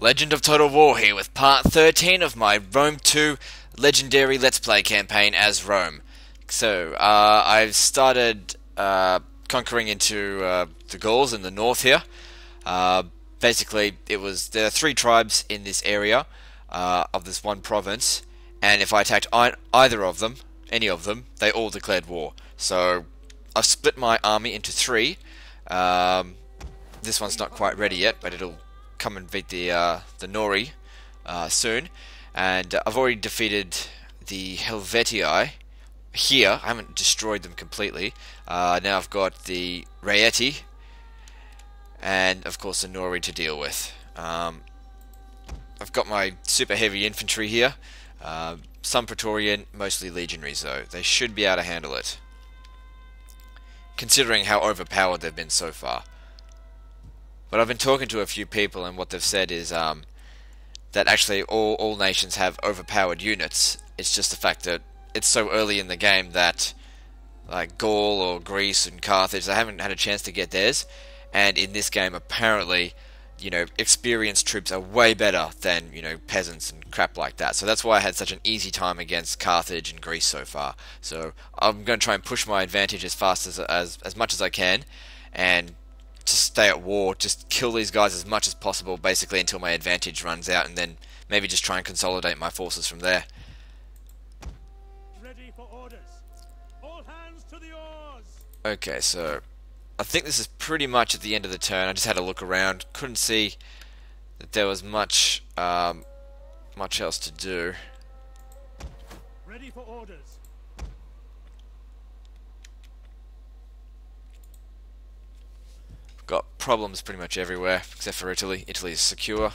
Legend of Total War here with part 13 of my Rome 2 Legendary Let's Play campaign as Rome. So, I've started conquering into the Gauls in the north here. Basically, there are three tribes in this area of this one province, and if I attacked either of them, any of them, they all declared war. So, I've split my army into three. This one's not quite ready yet, but it'll come and beat the Nori soon. And I've already defeated the Helvetii here. I haven't destroyed them completely. Now I've got the Raeti and of course the Nori to deal with. I've got my super heavy infantry here. Some Praetorian, mostly legionaries though. They should be able to handle it, considering how overpowered they've been so far. But I've been talking to a few people, and what they've said is that actually all nations have overpowered units. It's just the fact that it's so early in the game that like Gaul or Greece and Carthage, they haven't had a chance to get theirs. And in this game, apparently, experienced troops are way better than, peasants and crap like that. So that's why I had such an easy time against Carthage and Greece so far. So I'm going to try and push my advantage as fast as much as I can, and just stay at war, just kill these guys as much as possible, basically until my advantage runs out, and then maybe just try and consolidate my forces from there. Ready for orders. All hands to the oars. Okay, so I think this is pretty much at the end of the turn. I just had a look around, couldn't see that there was much else to do. Ready for orders. Got problems pretty much everywhere, except for Italy. Italy is secure.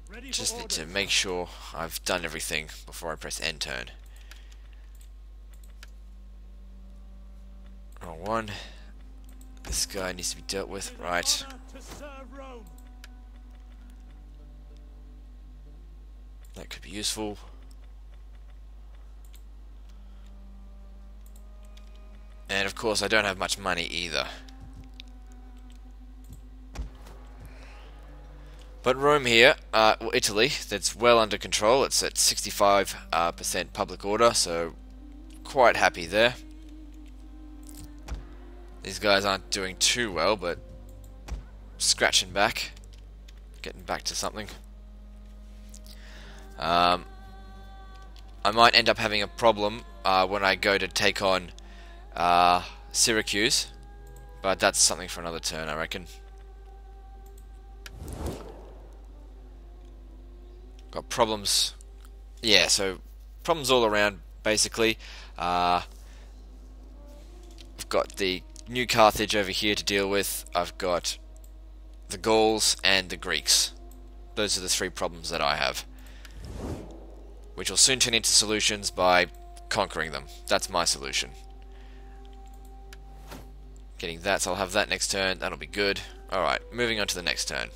Ready Just for need to orders. make sure I've done everything before I press end turn. Wrong one. This guy needs to be dealt with. It is Right. honor to serve Rome. That could be useful. And of course I don't have much money either. But Rome here, Italy, that's well under control. It's at 65% public order, so quite happy there. These guys aren't doing too well, but scratching back, getting back to something. I might end up having a problem when I go to take on Syracuse, but that's something for another turn, I reckon. Got problems. Yeah, so problems all around, basically. I've got the New Carthage over here to deal with. I've got the Gauls and the Greeks. Those are the three problems that I have, which will soon turn into solutions by conquering them. That's my solution. Getting that, so I'll have that next turn. That'll be good. Alright, moving on to the next turn.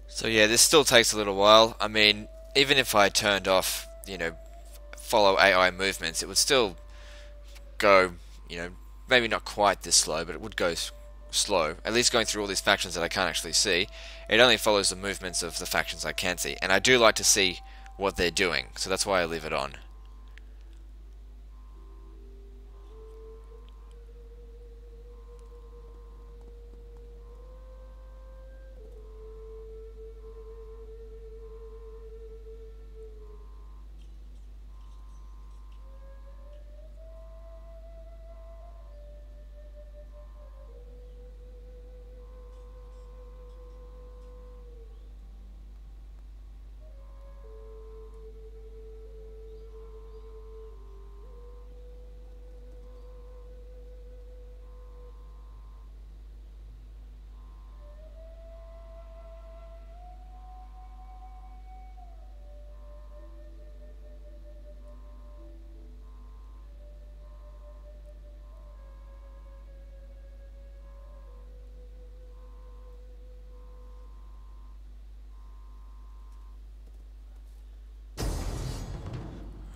So yeah, this still takes a little while. I mean, even if I turned off, follow AI movements, it would still go, maybe not quite this slow, but it would go slow. At least going through all these factions that I can't actually see. It only follows the movements of the factions I can see. And I do like to see what they're doing, so that's why I leave it on.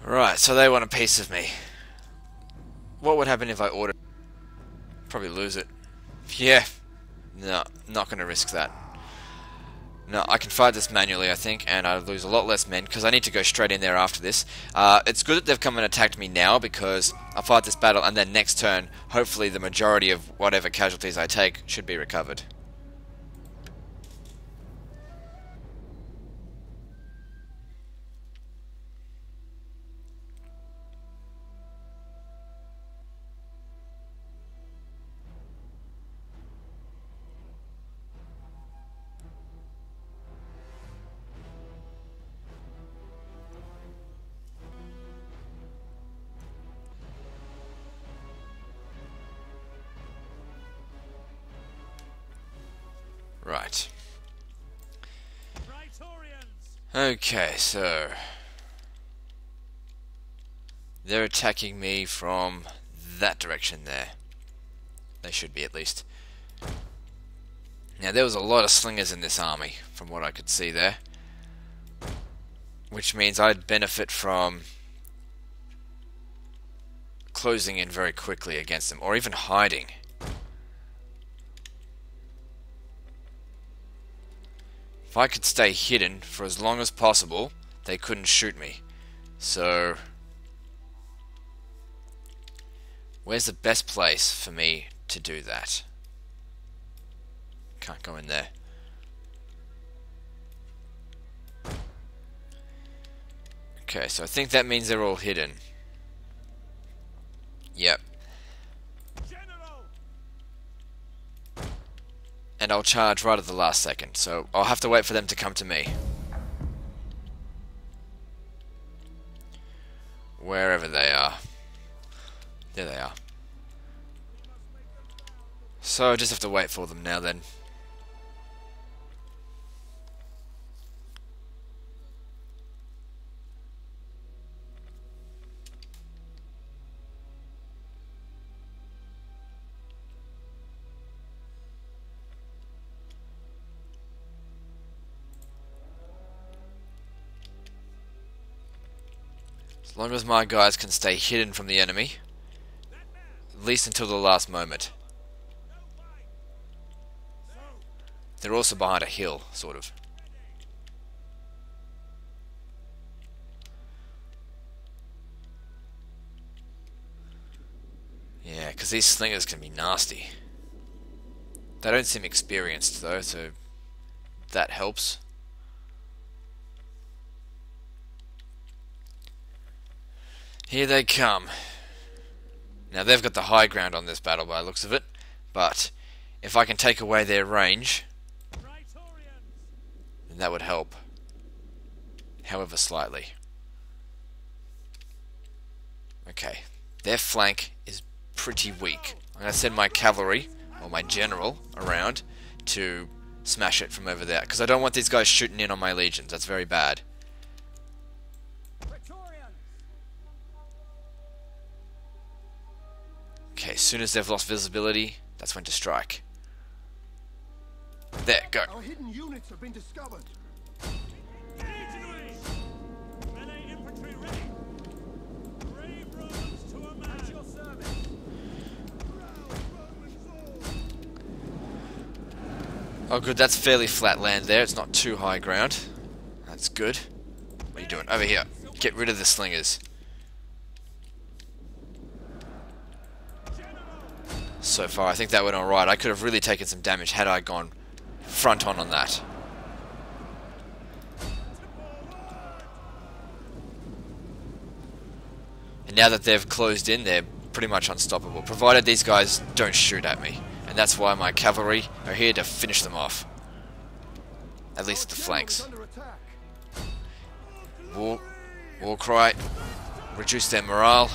Right, so they want a piece of me. What would happen if I ordered? Probably lose it. Yeah. No, not going to risk that. No, I can fight this manually, I think, and I lose a lot less men, because I need to go straight in there after this. It's good that they've come and attacked me now, because I'll fight this battle, and then next turn, hopefully the majority of whatever casualties I take should be recovered. Right. Okay, so they're attacking me from that direction there. They should be, at least. Now, there was a lot of slingers in this army, from what I could see there. Which means I'd benefit from closing in very quickly against them, or even hiding. If I could stay hidden for as long as possible, they couldn't shoot me. So, where's the best place for me to do that? Can't go in there. Okay, so I think that means they're all hidden. Yep. And I'll charge right at the last second, so I'll have to wait for them to come to me. Wherever they are. There they are. So I just have to wait for them now then. As long as my guys can stay hidden from the enemy, at least until the last moment. They're also behind a hill, sort of. Yeah, because these slingers can be nasty. They don't seem experienced though, so that helps. Here they come. Now they've got the high ground on this battle by the looks of it, but if I can take away their range, then that would help. However slightly. Okay, their flank is pretty weak. I'm going to send my cavalry, or my general, around to smash it from over there, because I don't want these guys shooting in on my legions. That's very bad. Okay, as soon as they've lost visibility, that's when to strike. There, go. Our hidden units have been discovered. Oh good, that's fairly flat land there. It's not too high ground. That's good. What are you doing? Over here. Get rid of the slingers. So far, I think that went alright. I could have really taken some damage had I gone front on that. And now that they've closed in, they're pretty much unstoppable, provided these guys don't shoot at me. And that's why my cavalry are here to finish them off. At least at the flanks. War cry. Reduce their morale.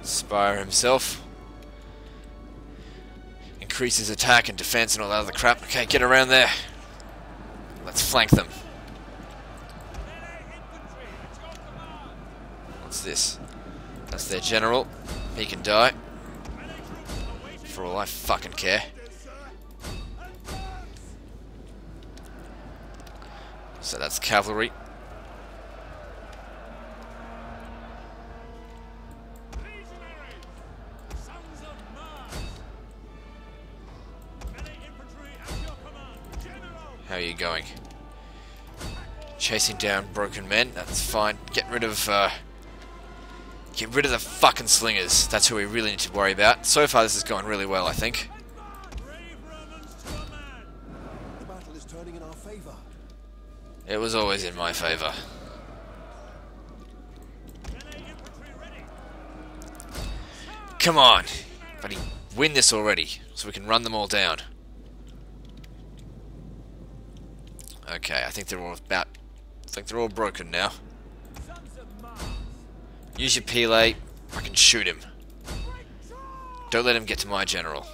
Spire himself. Increase his attack and defense and all that other crap. Okay, get around there. Let's flank them. What's this? That's their general. He can die. For all I fucking care. So that's cavalry. How are you going? Chasing down broken men. That's fine. Get rid of the fucking slingers. That's who we really need to worry about. So far, this is going really well, I think. The battle is turning in our favor. It was always in my favor. Come on, buddy, win this already, so we can run them all down. Okay, I think they're all broken now. Use your Pele. I can shoot him. Don't let him get to my general.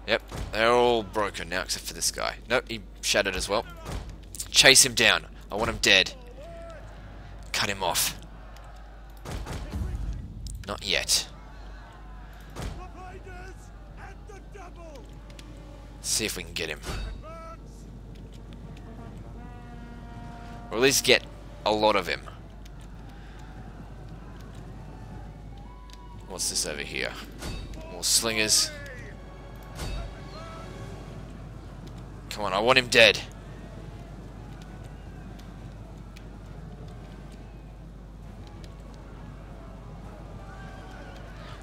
Yep, they're all broken now except for this guy. Nope, he shattered as well. Chase him down. I want him dead. Cut him off. Not yet. See if we can get him. Or at least get a lot of him. What's this over here? More slingers. Come on, I want him dead.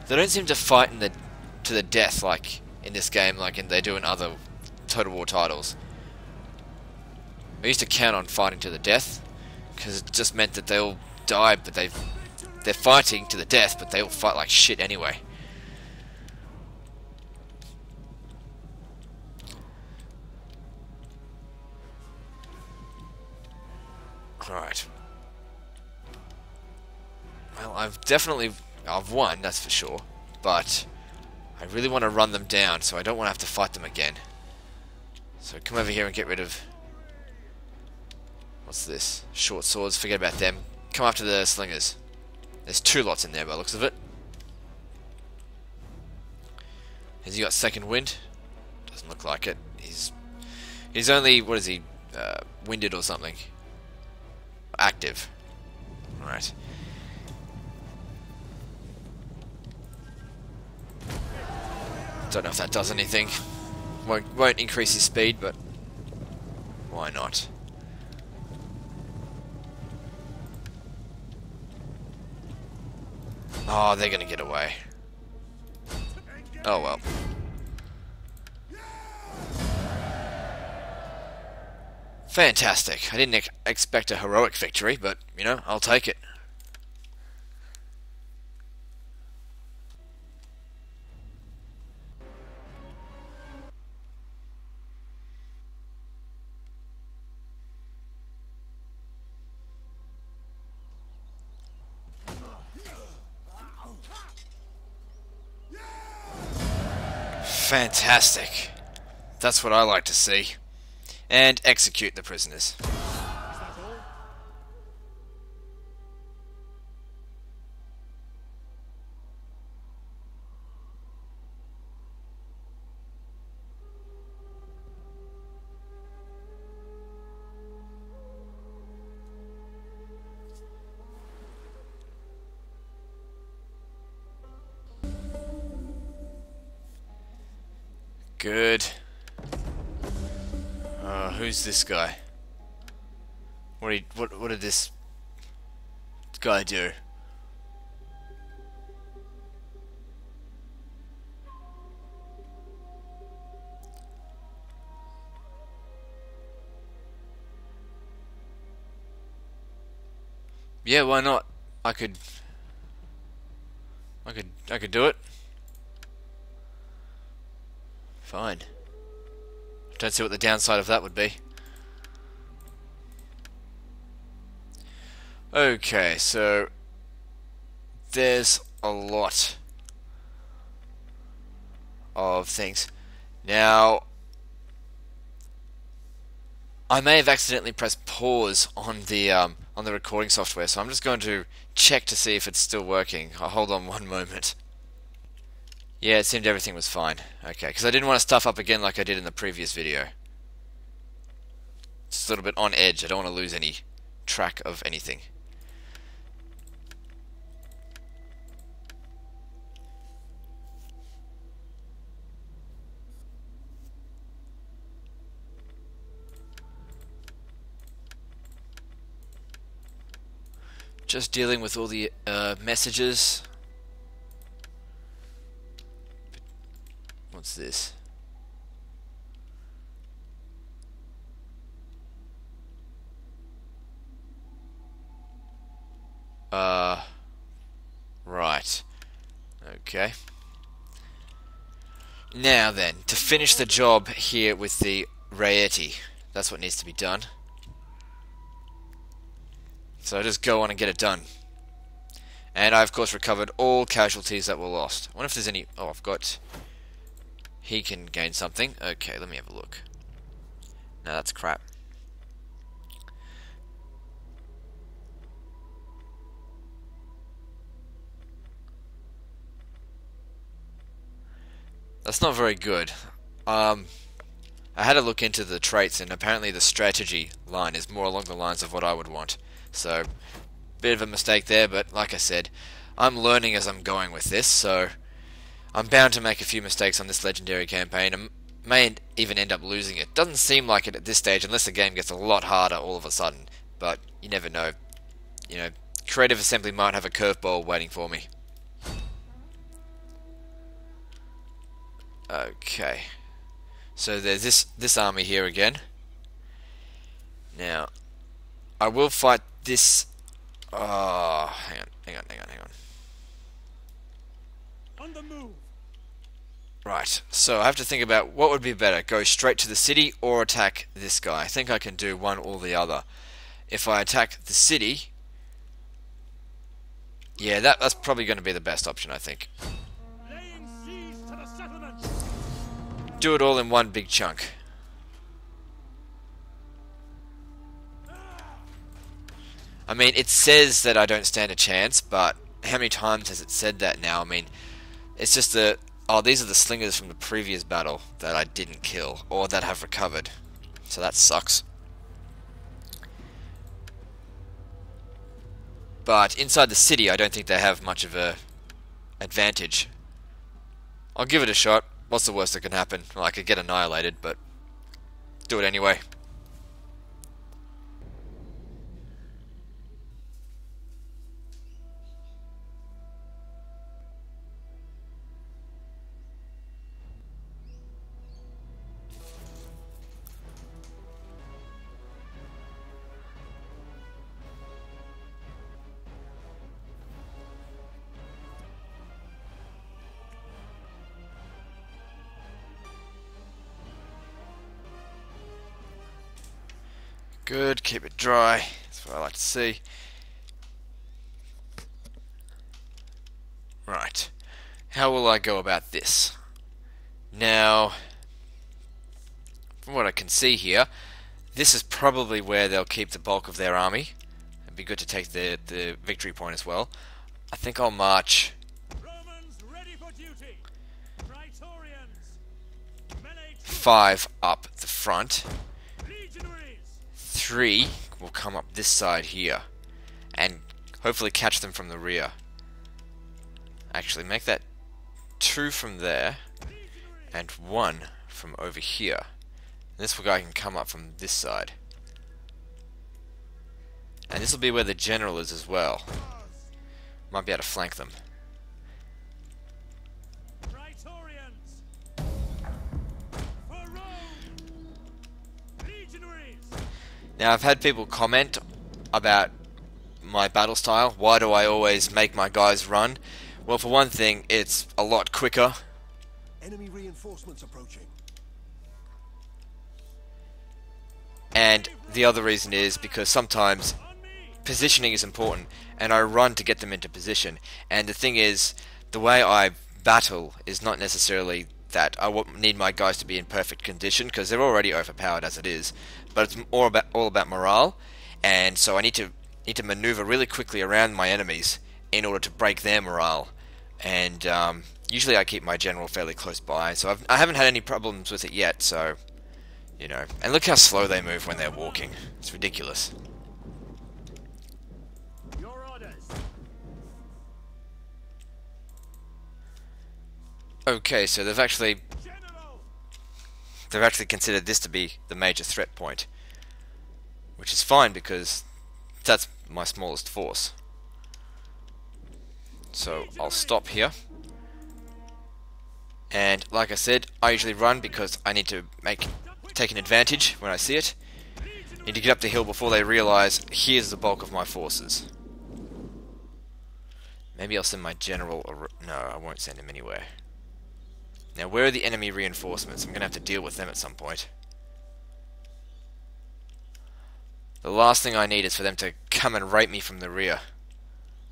They don't seem to fight to the death like in this game, like they do in other Total War titles. I used to count on fighting to the death because it just meant that they all die, but they're fighting to the death, but they all fight like shit anyway. Right. Well, I've won, that's for sure, but I really want to run them down, so I don't want to have to fight them again. So come over here and get rid of... What's this? Short swords, forget about them. Come after the slingers. There's two lots in there by the looks of it. Has he got second wind? Doesn't look like it. He's only, what is he, winded or something? Active. Alright. Don't know if that does anything. Won't increase his speed, but why not? Oh, they're gonna get away. Oh well. Fantastic. I didn't expect a heroic victory, but, you know, I'll take it. Fantastic. That's what I like to see. And execute the prisoners. Good. Who's this guy? What did this guy do? Yeah, why not? I could do it. Fine. Don't see what the downside of that would be. Okay, so there's a lot of things. Now, I may have accidentally pressed pause on the recording software, so I'm just going to check to see if it's still working. Hold on one moment. Yeah, it seemed everything was fine. Okay, because I didn't want to stuff up again like I did in the previous video. It's a little bit on edge. I don't want to lose any track of anything. Just dealing with all the messages. What's this? Right. Okay. Now then, to finish the job here with the Rayeti. That's what needs to be done. So I just go on and get it done. And I of course recovered all casualties that were lost. I wonder if there's any... Oh, I've got... He can gain something. Okay, let me have a look. No, that's crap. That's not very good. I had to look into the traits, and apparently the strategy line is more along the lines of what I would want. So, bit of a mistake there, but like I said, I'm learning as I'm going with this, so I'm bound to make a few mistakes on this legendary campaign, and may even end up losing it. Doesn't seem like it at this stage, unless the game gets a lot harder all of a sudden, but you never know. You know, Creative Assembly might have a curveball waiting for me. Okay, so there's this army here again. Now, I will fight this. Oh, hang on. On the move. Right, so I have to think about what would be better: go straight to the city or attack this guy. I think I can do one or the other. If I attack the city, yeah, that's probably going to be the best option, I think. Laying siege to the settlements. Do it all in one big chunk. I mean, it says that I don't stand a chance, but how many times has it said that now? I mean, it's just the... Oh, these are the slingers from the previous battle that I didn't kill, or that have recovered. So that sucks. But inside the city, I don't think they have much of a advantage. I'll give it a shot. What's the worst that can happen? Well, I could get annihilated, but do it anyway. Good, keep it dry. That's what I like to see. Right. How will I go about this? Now, from what I can see here, this is probably where they'll keep the bulk of their army. It'd be good to take the victory point as well. I think I'll march Romans ready for duty. Praetorians. Melee 5 up the front. legionaries. 3 will come up this side here and hopefully catch them from the rear. Actually, make that 2 from there and 1 from over here. This guy can come up from this side. And this will be where the general is as well. Might be able to flank them. Praetorians. For Rome. Legionaries. Now, I've had people comment about my battle style. Why do I always make my guys run? Well, for one thing, it's a lot quicker. Enemy reinforcements approaching. And the other reason is because sometimes On me. positioning is important, and I run to get them into position. And the thing is, the way I battle is not necessarily that I need my guys to be in perfect condition, because they're already overpowered as it is. But it's all about morale, and so I need to maneuver really quickly around my enemies in order to break their morale. And usually I keep my general fairly close by, so I haven't had any problems with it yet. So, you know, and look how slow they move when they're walking. It's ridiculous. Your orders. Okay, so they've actually General. considered this to be the major threat point, which is fine because that's my smallest force. So I'll stop here, and like I said, I usually run because I need to take an advantage when I see it. Need to get up the hill before they realise here's the bulk of my forces. Maybe I'll send my general. No, I won't send him anywhere. Now, where are the enemy reinforcements? I'm going to have to deal with them at some point. The last thing I need is for them to come and rape me from the rear.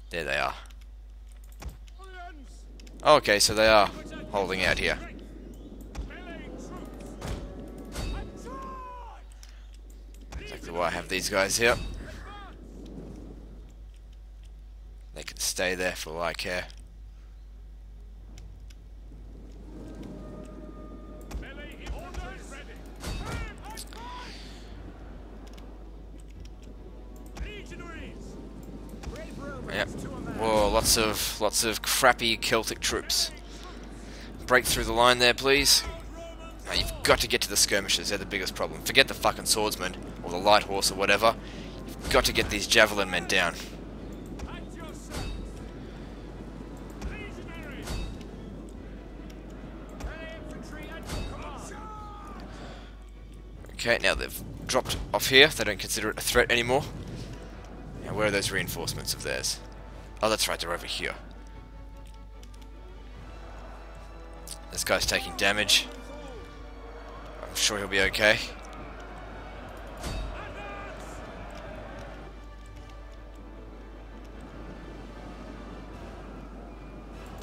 There they are. Okay, so they are holding out here. Exactly why I have these guys here. They can stay there for all I care. Yep. Whoa, lots of crappy Celtic troops. Break through the line there, please. Now, you've got to get to the skirmishers. They're the biggest problem. Forget the fucking swordsman or the light horse or whatever. You've got to get these javelin men down. Okay, now they've dropped off here. They don't consider it a threat anymore. Now, where are those reinforcements of theirs? Oh, that's right, they're over here. This guy's taking damage. I'm sure he'll be okay.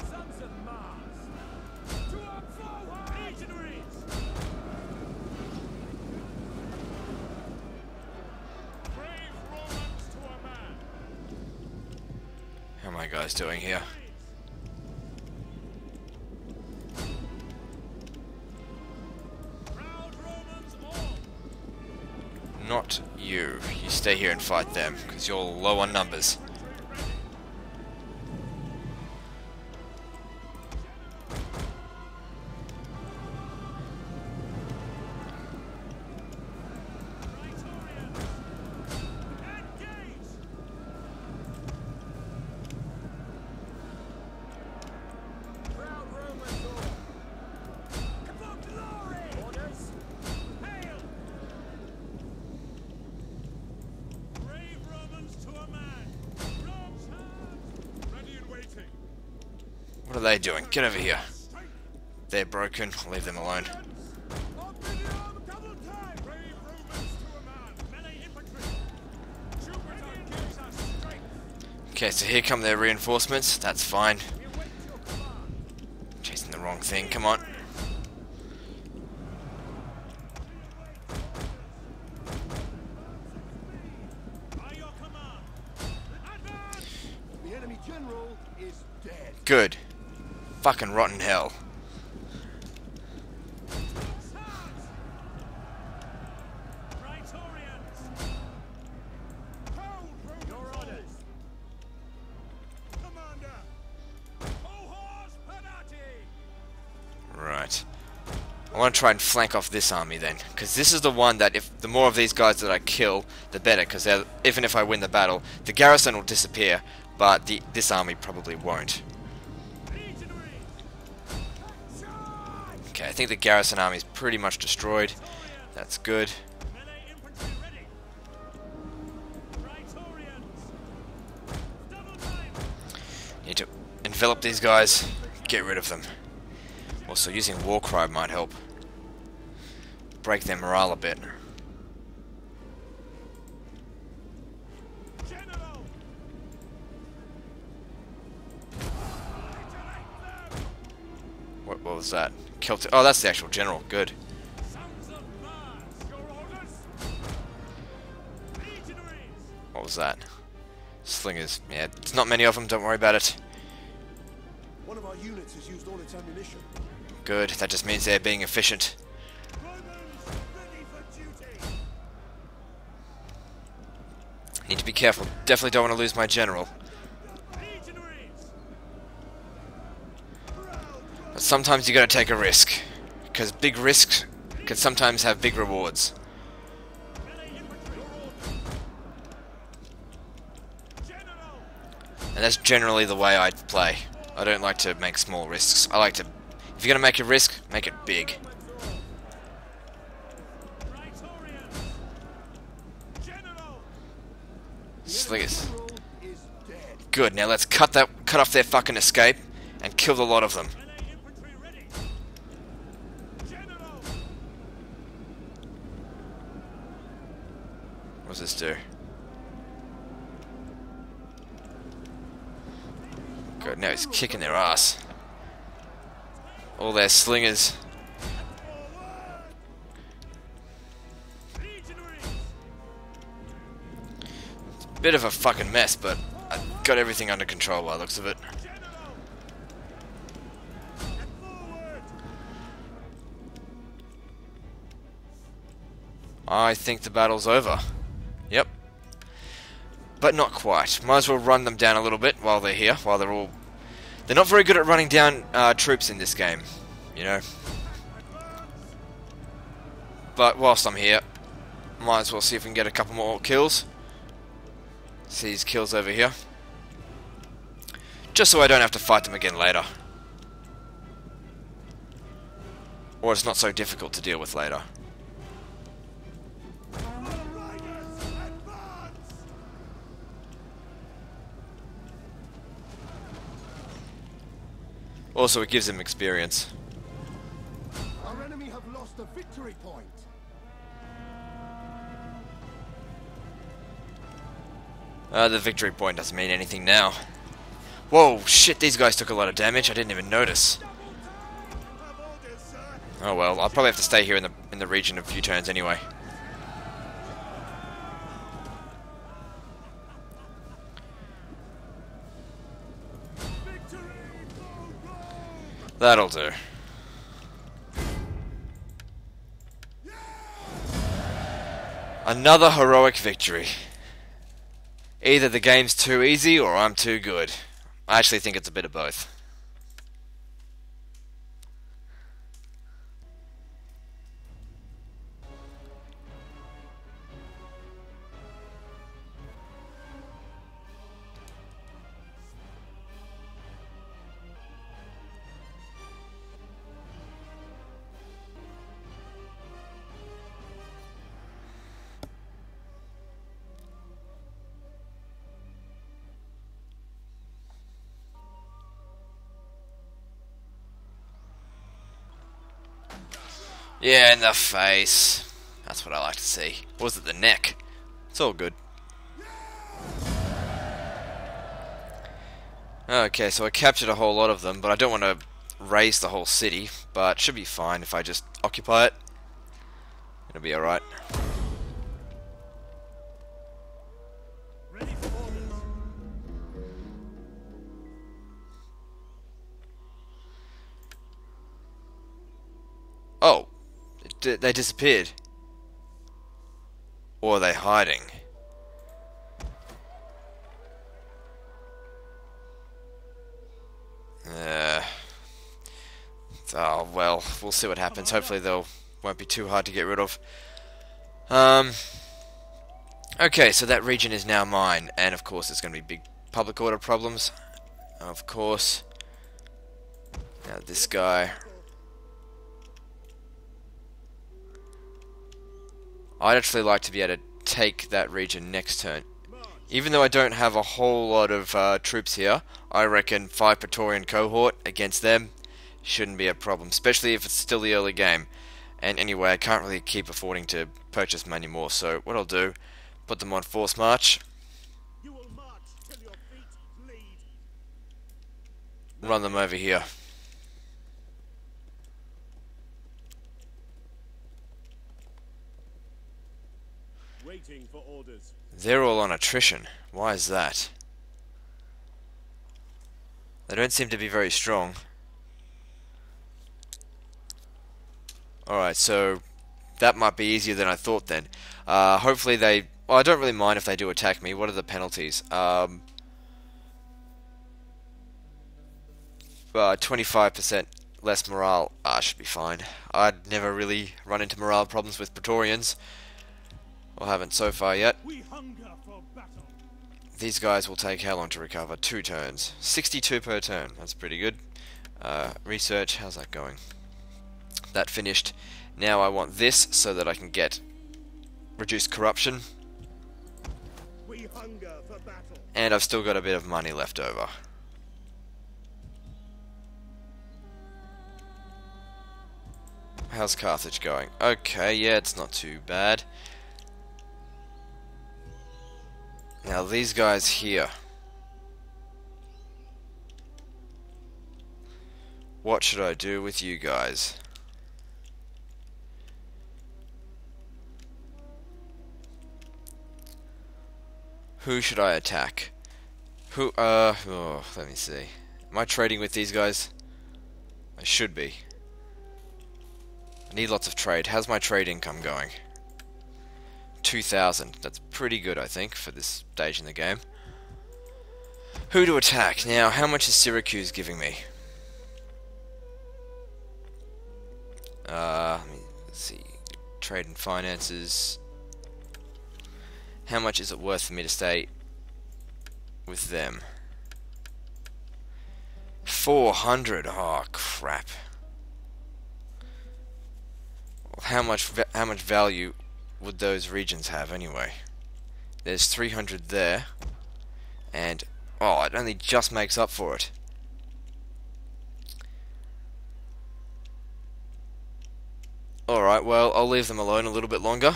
Sons of Mars. To our forward. Legionaries. Brave Romans to a man. How are my guys doing here? Proud Romans all. Not you. You stay here and fight them, because you're low on numbers. Proud Romans all. For glory. Orders. Hail. Brave Romans to a man. Rome's hands. Ready and waiting. What are they doing? Get over here. They're broken. I'll leave them alone. On video, double time. Brave Romans to a man. Melee infantry. Jupiter gives us strength. Okay, so here come their reinforcements. That's fine. We await your command. Chasing the wrong thing. Come on. By your command. Advance. The enemy general is dead. Good. Fucking rotten hell. Praetorians. Hold your orders. Commander. Cohors Panati. Right. I want to try and flank off this army then, because this is the one that if the more of these guys that I kill, the better, because even if I win the battle, the garrison will disappear, but this army probably won't. Okay, I think the garrison army is pretty much destroyed. That's good. Melee infantry ready. Praetorians. Double time. Need to envelop these guys, get rid of them. Also, using Warcry might help. Break their morale a bit. General. What was that? Celtic. Oh, that's the actual general. Good. Sons of Mars, your orders? Legionaries! What was that? Slingers. Yeah, it's not many of them. Don't worry about it. One of our units has used all its ammunition. Good. That just means they're being efficient. Romans, ready for duty! Need to be careful. Definitely don't want to lose my general. Legionaries! But sometimes you gotta take a risk. Because big risks can sometimes have big rewards. Melee infantry! General! And that's generally the way I play. I don't like to make small risks. I like to... If you're gonna make a risk, make it big. Praetorians! General! Slingers. General is dead. Good, now let's cut off their fucking escape and kill the lot of them. Melee infantry ready! General! What does this do? Good, now he's kicking their ass. All their slingers. Legionaries! Bit of a fucking mess, but I got everything under control by the looks of it. General! And forward! I think the battle's over. Yep. But not quite. Might as well run them down a little bit while they're here, while they're all... They're not very good at running down troops in this game, you know. But whilst I'm here, might as well see if we can get a couple more kills. See these kills over here. Just so I don't have to fight them again later. Or it's not so difficult to deal with later. Riders, advance! Also, it gives them experience. Our enemy have lost a victory point. The victory point doesn't mean anything now. Whoa, shit, these guys took a lot of damage. I didn't even notice. Have orders, sir! Oh well, I'll probably have to stay here in the region a few turns anyway. Victory! Go, go! That'll do. Another heroic victory. Either the game's too easy or I'm too good. I actually think it's a bit of both. Yeah, in the face. That's what I like to see. Or was it the neck? It's all good. Okay, so I captured a whole lot of them, but I don't want to raise the whole city, but should be fine if I just occupy it. It'll be alright. Ready for orders! Oh, they disappeared. Or are they hiding? Oh well, we'll see what happens. Hopefully they won't be too hard to get rid of. Okay, so that region is now mine, and of course there's going to be big public order problems. Of course. Now this guy. I'd actually like to be able to take that region next turn. Even though I don't have a whole lot of troops here, I reckon 5 Praetorian cohort against them shouldn't be a problem, especially if it's still the early game. And anyway, I can't really keep affording to purchase many more, so what I'll do, put them on force march, You will march till your feet bleed. run them over here. Waiting for orders. They're all on attrition. Why is that? They don't seem to be very strong. Alright, so that might be easier than I thought then. Hopefully they... Well, I don't really mind if they do attack me. What are the penalties? 25% less morale. Should be fine. I'd never really run into morale problems with Praetorians. Or haven't so far yet. We hunger for battle. These guys will take how long to recover? 2 turns. 62 per turn. That's pretty good. Research, how's that going? That finished. Now I want this so that I can get reduced corruption. We hunger for battle. And I've still got a bit of money left over. How's Carthage going? Okay, yeah, it's not too bad. Now these guys here. What should I do with you guys? Who should I attack? Oh, let me see. Am I trading with these guys? I should be. I need lots of trade. How's my trade income going? 2,000. That's pretty good, I think, for this stage in the game. Who to attack? Now, how much is Syracuse giving me? Let's see. Trade and finances. How much is it worth for me to stay with them? 400. Oh, crap. How much value would those regions have anyway? There's 300 there, and oh, it only just makes up for it. Alright, well, I'll leave them alone a little bit longer,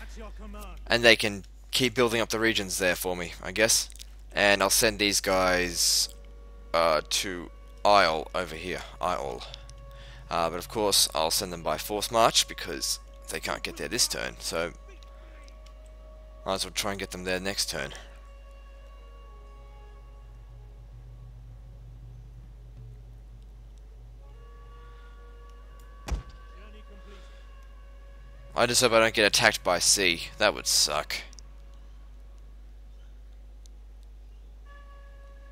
At your command. and they can keep building up the regions there for me, I guess. And I'll send these guys to Isle over here. Isle. But of course, I'll send them by force march because they can't get there this turn, so might as well try and get them there next turn. Journey complete. I just hope I don't get attacked by sea. That would suck.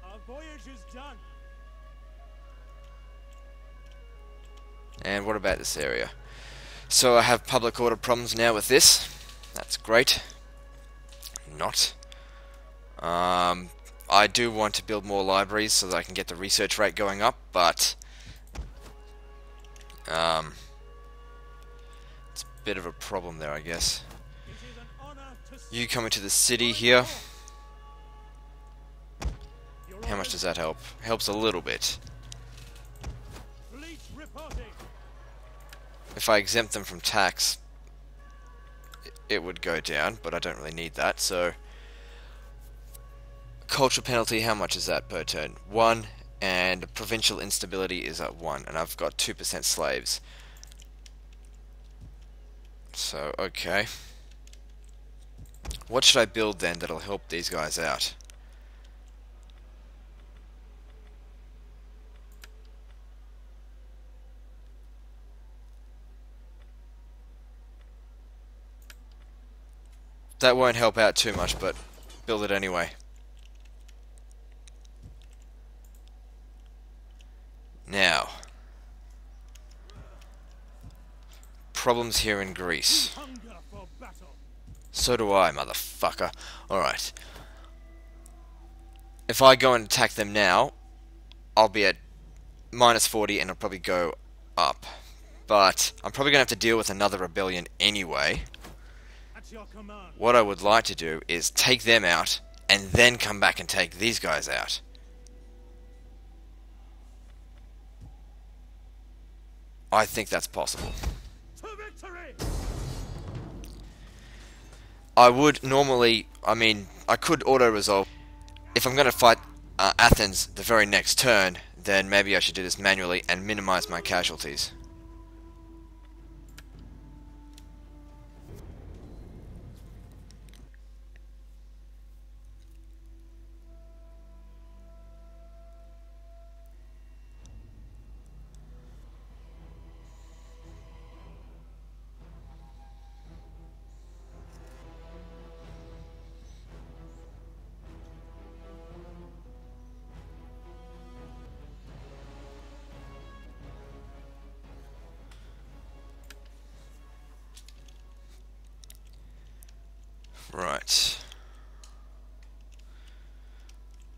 Our voyage is done. And what about this area? So I have public order problems now with this. That's great. Not. I do want to build more libraries so that I can get the research rate going up, but it's a bit of a problem there, I guess. It is an honor to You come into the city here. Your How much does that help? Helps a little bit. fleet reporting. If I exempt them from tax, it would go down, but I don't really need that, so... Culture penalty, how much is that per turn? 1, and provincial instability is at 1, and I've got 2% slaves. So, okay. What should I build then that'll help these guys out? That won't help out too much, but build it anyway. Now, problems here in Greece. Hunger for battle. So do I, motherfucker. Alright. If I go and attack them now, I'll be at -40 and I'll probably go up. But I'm probably going to have to deal with another rebellion anyway. At your command. What I would like to do is take them out and then come back and take these guys out. I think that's possible. To victory. I would normally, I could auto-resolve. If I'm going to fight Athens the very next turn, then maybe I should do this manually and minimize my casualties. Right.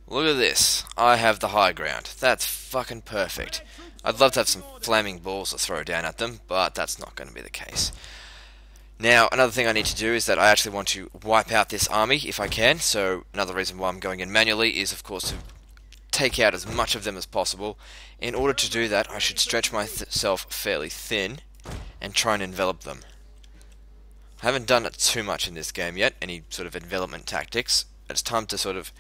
Look at this. I have the high ground. That's fucking perfect. I'd love to have some flaming balls to throw down at them, but that's not going to be the case. Now, another thing I need to do is that I actually want to wipe out this army if I can, so another reason why I'm going in manually is, of course, to take out as much of them as possible. In order to do that, I should stretch myself fairly thin and try and envelop them. I haven't done it too much in this game yet, any sort of envelopment tactics. It's time to sort of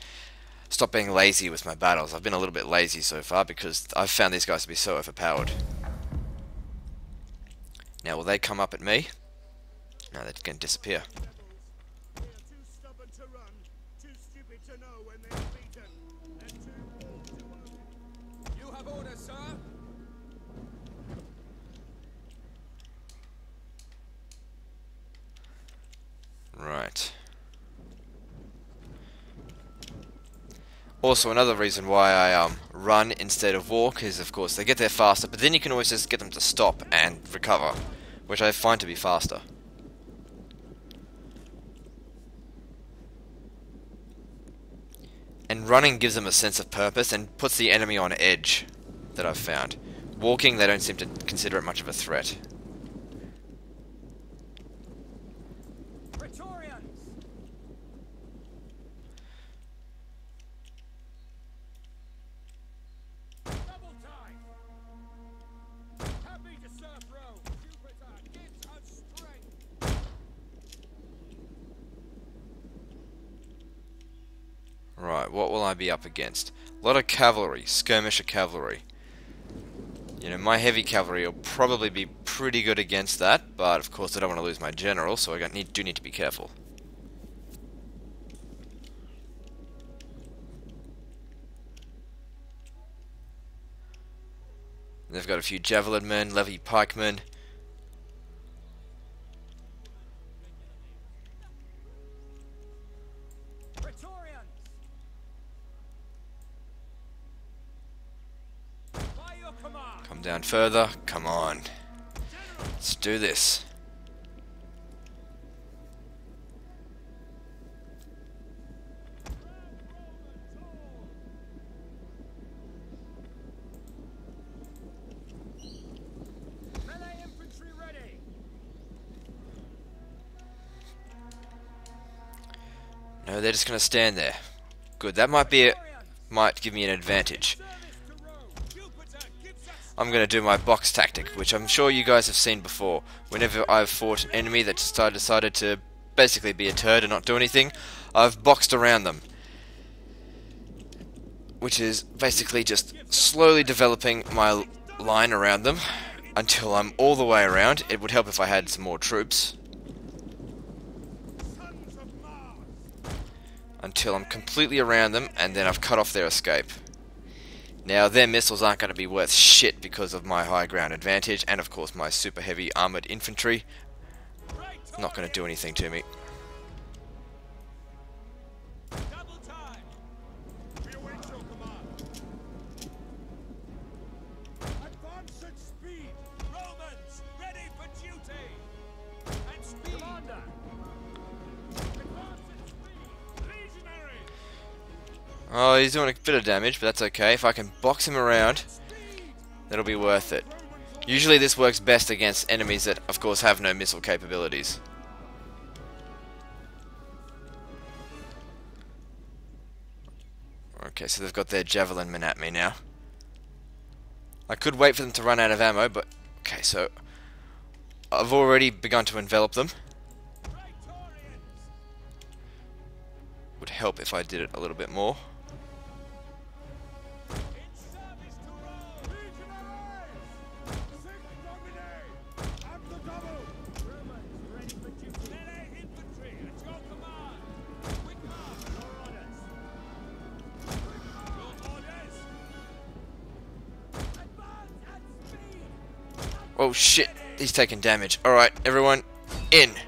stop being lazy with my battles. I've been a little bit lazy so far because I've found these guys to be so overpowered. Now, will they come up at me? No, they're going to disappear. They are too stubborn to run, too stupid to know when they're beaten, and too bold to argue. You have orders, sir? Right. Also, another reason why I run instead of walk is, of course, they get there faster, but then you can always just get them to stop and recover, which I find to be faster. And running gives them a sense of purpose and puts the enemy on edge, that I've found. Walking, they don't seem to consider it much of a threat. Praetorians! Double time! Happy to serve Rome. Jupiter gives us strength. Right, what will I be up against? A lot of cavalry, skirmisher cavalry. You know, my heavy cavalry will probably be pretty good against that, but of course I don't want to lose my general, so I do need to be careful. They've got a few javelin men, levy pikemen. Praetorians! By your command! Come down further, come on. Let's do this. Melee infantry ready! No, they're just going to stand there. Good, that might give me an advantage. Service to Rome. Jupiter gives us I'm going to do my box tactic, which I'm sure you guys have seen before. Whenever I've fought an enemy that decided to basically be a turd and not do anything, I've boxed around them. Which is basically just slowly developing my line around them until I'm all the way around. It would help if I had some more troops. sons of Mars. Until I'm completely around them, and then I've cut off their escape. Now, their missiles aren't going to be worth shit because of my high ground advantage, and of course my super heavy armoured infantry. Not going to do anything to me. Double time! We await your command. Advance at speed! Romans, ready for duty! And speed! Commander! Advance at speed! Legionary! Oh, he's doing a bit of damage, but that's okay. If I can box him around, that'll be worth it. Usually this works best against enemies that, of course, have no missile capabilities. Okay, so they've got their javelin men at me now. I could wait for them to run out of ammo, but... Okay, so... I've already begun to envelop them. Praetorians! Would help if I did it a little bit more. In service to Rome! Legionaries! Sic Domine! At the double! Romans, ready for duty! Melee infantry, at your command! Quick march! Your orders! Your orders! Advance at speed! Oh shit, he's taking damage. Alright, everyone, in. Melee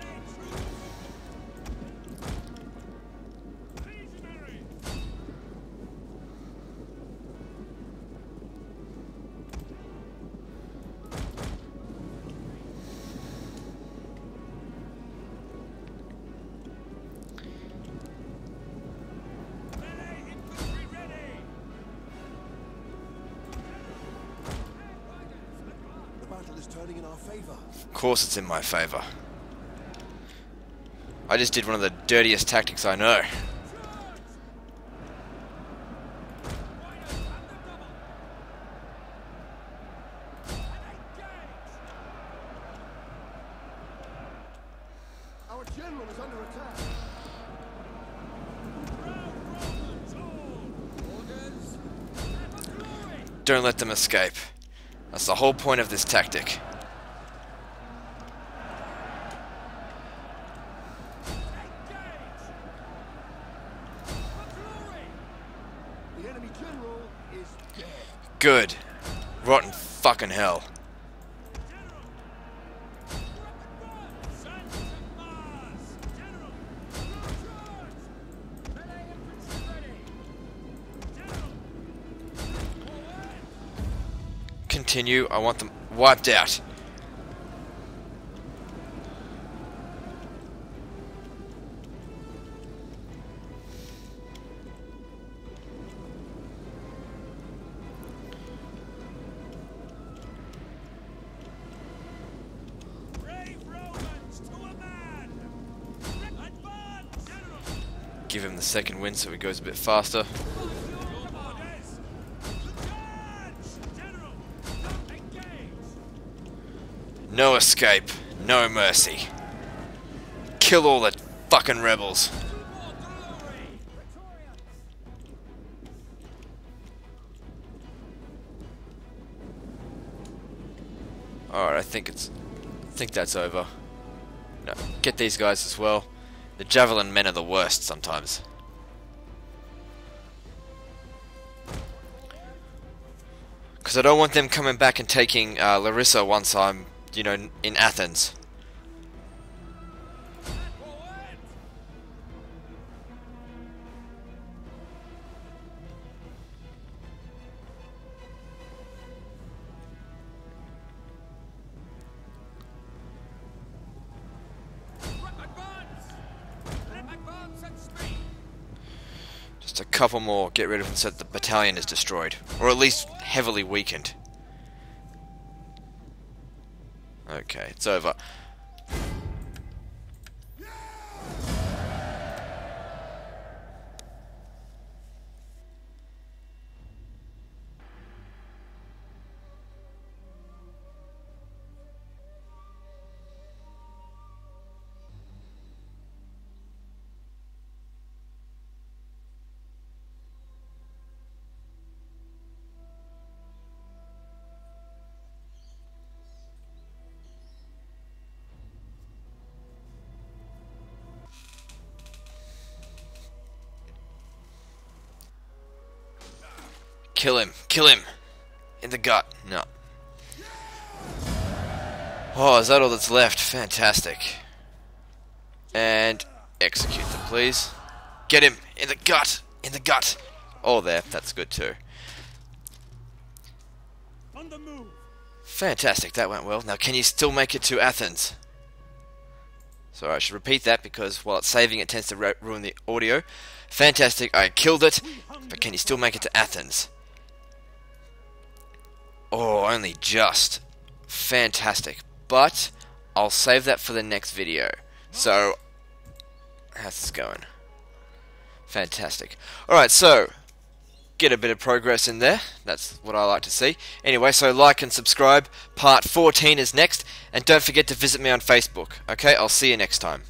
troops! Legionary! turning in our favor. Of course it's in my favor. I just did one of the dirtiest tactics I know. Our general is under attack. Don't let them escape. That's the whole point of this tactic. The enemy general is dead. Good. Rotten fucking hell. Continue. I want them wiped out. Give him the second wind so he goes a bit faster. No escape, no mercy. Kill all the fucking rebels. Alright, I think that's over. No, get these guys as well. The javelin men are the worst sometimes. Because I don't want them coming back and taking Larissa once I'm, you know, in Athens. Just a couple more, get rid of them so that the battalion is destroyed. Or at least heavily weakened. Okay, it's over. Kill him, kill him! In the gut, no. Oh, is that all that's left? Fantastic. And execute them, please. Get him! In the gut! In the gut! Oh, there, that's good too. On the move. Fantastic, that went well. Now, can you still make it to Athens? Sorry, I should repeat that because while it's saving, it tends to ruin the audio. Fantastic, I killed it, but can you still make it to Athens? Oh, only just. Fantastic. But I'll save that for the next video. So, how's this going? Fantastic. Alright, so, get a bit of progress in there. That's what I like to see. Anyway, so like and subscribe. Part 14 is next. And don't forget to visit me on Facebook. Okay, I'll see you next time.